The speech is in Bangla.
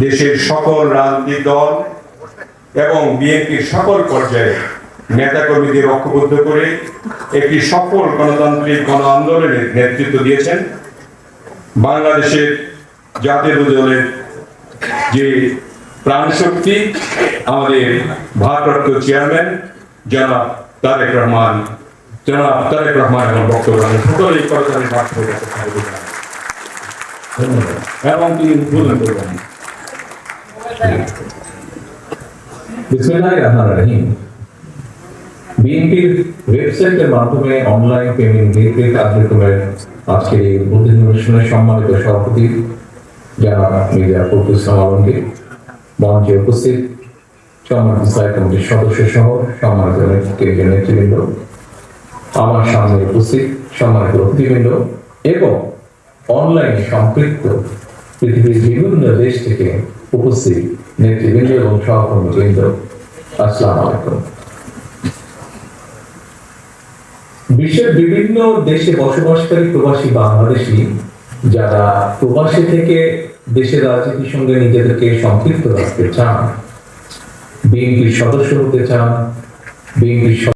দেশের সকল রাজনৈতিক দল এবং বিএনপির সকল পর্যায়ে নেতাকর্মীদের ঐক্যবদ্ধ করে একটি সফল গণতান্ত্রিক গণ আন্দোলনের নেতৃত্ব দিয়েছেন। বাংলাদেশের জাতীয় দলের যে প্রাণশক্তি আমাদের ভারপ্রাপ্ত চেয়ারম্যান জনাব তারেক রহমান এবং বক্তব্য সকলেই করতালি এবং তিনি উদ্বোধন করবেন। বিসমিল্লাহির রহমানির রহিম। বিএনপির ওয়েবসাইটের মাধ্যমে অনলাইন পেমেন্ট গেটওয়ে কার্যক্রমের আজকের এই উদ্বোধনী অনুষ্ঠানের সম্মানিত সভাপতি জনাব মির্জা ফখরুল ইসলাম আলমগীর, মঞ্চে উপস্থিত সম্মানিত স্থায়ী কমিটির সদস্য সহ সম্মানিত কেন্দ্রীয় নেতৃবৃন্দ, আমার সামনে উপস্থিত সম্মানিত অতিথিবৃন্দ এবং অনলাইনে সম্পৃক্ত পৃথিবীর বিভিন্ন দেশ থেকে উপস্থিত নেতৃবৃন্দ এবং সহকর্মীবৃন্দ, আসসালামু আলাইকুম। বিশ্বের বিভিন্ন দেশে বসবাসকারী প্রবাসী বাংলাদেশী যারা প্রবাসী থেকে দেশের রাজনীতির সঙ্গে নিজেদেরকে সম্পৃক্ত রাখতে চান, বিএনপির সদস্য হতে চান, বিএনপির